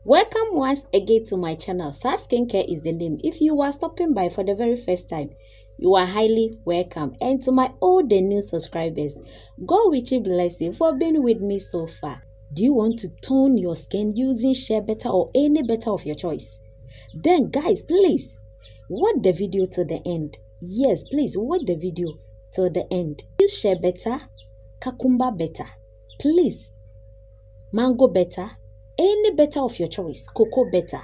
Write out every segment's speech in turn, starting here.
Welcome once again to my channel. Star Skincare is the name. If you are stopping by for the very first time, you are highly welcome. And to my old and new subscribers, God richly bless you for being with me so far. Do you want to tone your skin using Shea Butter or any butter of your choice? Then guys, please watch the video to the end. Yes, please watch the video till the end. Use Shea Butter, cucumber butter, please, mango butter, any butter of your choice, cocoa butter,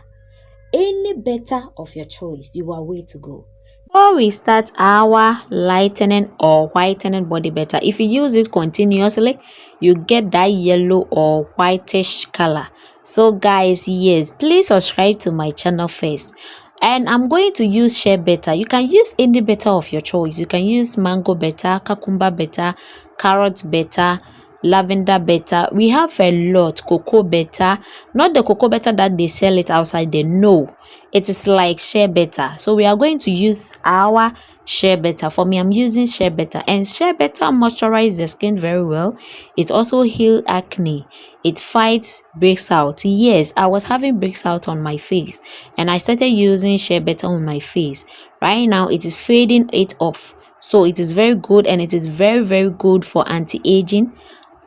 any butter of your choice, you are way to go. Before we start our lightening or whitening body butter, if you use it continuously, you get that yellow or whitish color. So guys, yes, please subscribe to my channel first. And I'm going to use Shea Butter. You can use any butter of your choice. You can use mango butter, cucumber butter, carrot butter, lavender butter. We have a lot. Cocoa butter, not the cocoa butter that they sell it outside there. No, it is like Shea Butter. So we are going to use our Shea Butter. For me, I'm using Shea Butter, and Shea Butter moisturizes the skin very well. It also heals acne. It fights breaks out. Yes, I was having breaks out on my face, and I started using Shea Butter on my face. Right now it is fading it off. So it is very good, and it is very good for anti-aging,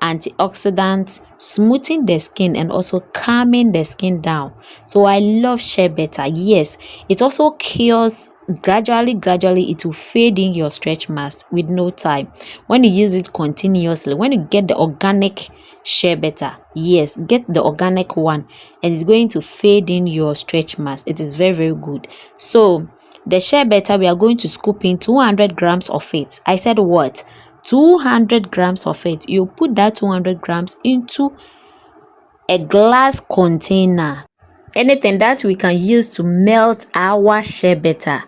antioxidants, smoothing the skin, and also calming the skin down. So I love Shea Butter. Yes, it also cures gradually it will fade in your stretch marks with no time when you use it continuously. When you get the organic Shea Butter, yes, get the organic one, and it's going to fade in your stretch marks. It is very good. So the Shea Butter, we are going to scoop in 200 grams of it. I said what? 200 grams of it. You put that 200 grams into a glass container, anything that we can use to melt our Shea Butter.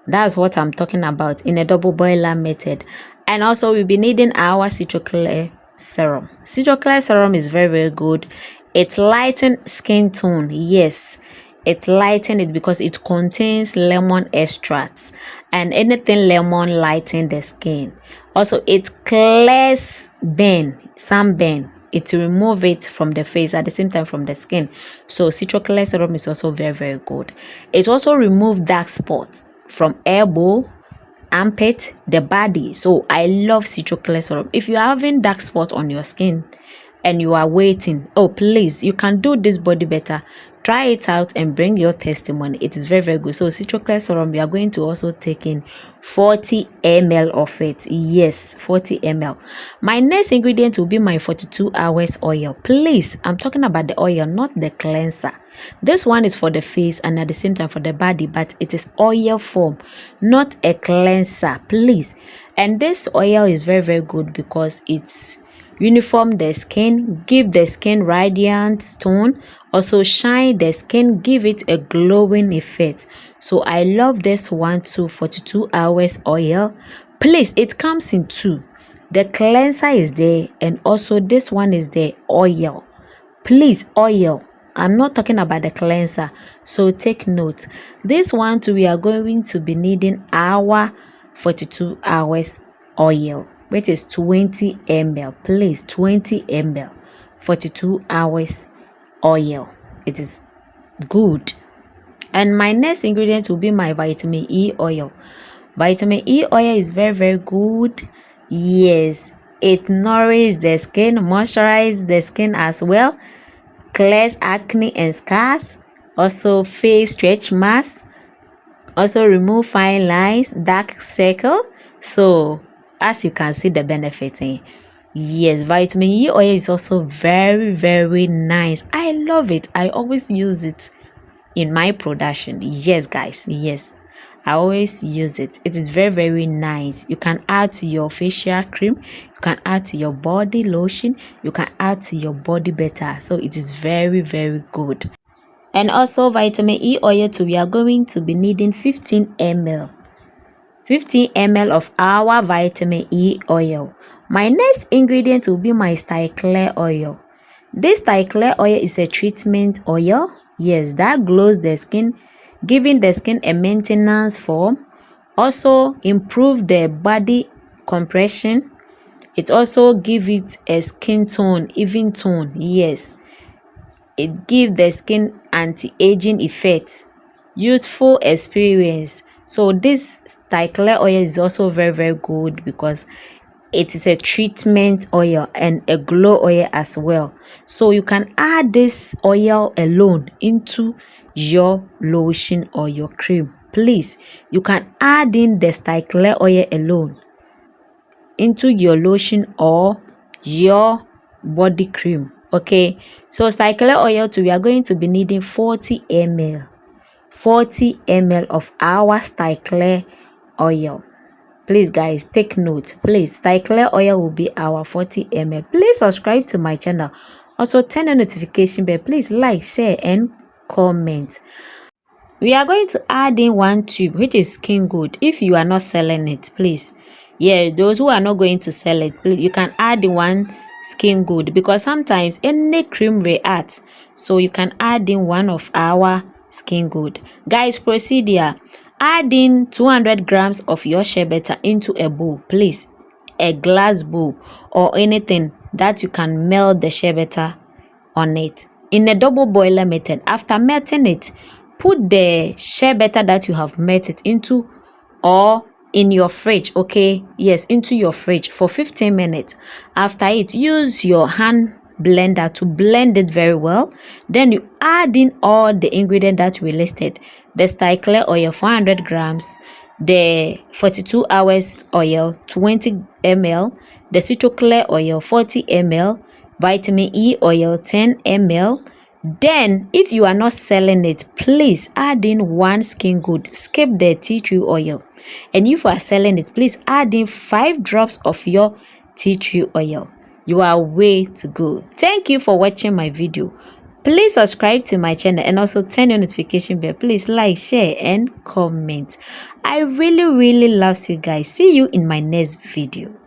That's what I'm talking about, in a double boiler method. And also we'll be needing our citroclear serum. Citroclear serum is very good. It lightens skin tone. Yes, it lightens it because it contains lemon extracts, and anything lemon lighten the skin. Also it clears sunburn. It remove it from the face, at the same time from the skin. So citroclear serum is also very good. It also remove dark spots from elbow, armpit, the body. So I love citroclear serum. If you're having dark spots on your skin and you are waiting, oh please, you can do this body better. Try it out and bring your testimony. It is very good. So citroclear serum, we are going to also take in 40 ml of it. Yes, 40 ml. My next ingredient will be my 42 hours oil. Please, I'm talking about the oil, not the cleanser. This one is for the face and at the same time for the body, but it is oil form, not a cleanser, please. And this oil is very good because it's uniform the skin, give the skin radiant tone, also shine the skin, give it a glowing effect. So I love this one too. 42 hours oil. Please, it comes in two. The cleanser is there, and also this one is the oil. Please, oil. I'm not talking about the cleanser, so take note. This one too, we are going to be needing our 42 hours oil, which is 20 ml. Please, 20 ml, 42 hours oil. It is good. And my next ingredient will be my vitamin E oil. Vitamin E oil is very good. Yes, it nourishes the skin, moisturizes the skin as well, clears acne and scars, also face stretch marks, also remove fine lines, dark circle. So as you can see the benefit in. Yes, vitamin E oil is also very nice. I love it. I always use it in my production. Yes guys, yes, I always use it. It is very nice. You can add to your facial cream, you can add to your body lotion, you can add to your body butter. So it is very good. And also vitamin E oil too, we are going to be needing 15 ml. 15 ml of our vitamin E oil. My next ingredient will be my Styclear oil. This Styclear oil is a treatment oil. Yes, that glows the skin, giving the skin a maintenance form. Also improve the body compression. It also give it a skin tone, even tone. Yes, It gives the skin anti-aging effect, youthful experience. So this Stycler oil is also very good because it is a treatment oil and a glow oil as well. So you can add this oil alone into your lotion or your cream. Please, you can add in the Stycler oil alone into your lotion or your body cream. Okay, so Stycler oil too, we are going to be needing 40 ml of our Stycler oil. Please guys, take note. Please, Stycler oil will be our 40 ml. Please subscribe to my channel. Also turn on notification bell. Please like, share and comment. We are going to add in one tube, which is Skin Good. If you are not selling it, please, yeah, those who are not going to sell it, please, you can add in one Skin Good, because sometimes any cream reacts, so you can add in one of our Skin Good. Guys, procedure: add in 200 grams of your shea butter into a bowl, please, a glass bowl or anything that you can melt the shea butter on it in a double boiler method. After melting it, put the shea butter that you have melted into or in your fridge. Okay, yes, into your fridge for 15 minutes. After it, use your hand blender to blend it very well. Then you add in all the ingredients that we listed: the Stycler oil 400 grams, the 42 hours oil 20 ml, the Citoclear oil 40 ml, vitamin E oil 10 ml. Then if you are not selling it, please add in one Skin Good, skip the tea tree oil. And if you are selling it, please add in 5 drops of your tea tree oil. You are way to go. Thank you for watching my video. Please subscribe to my channel and also turn on notification bell. Please like, share and comment. I really love you guys. See you in my next video.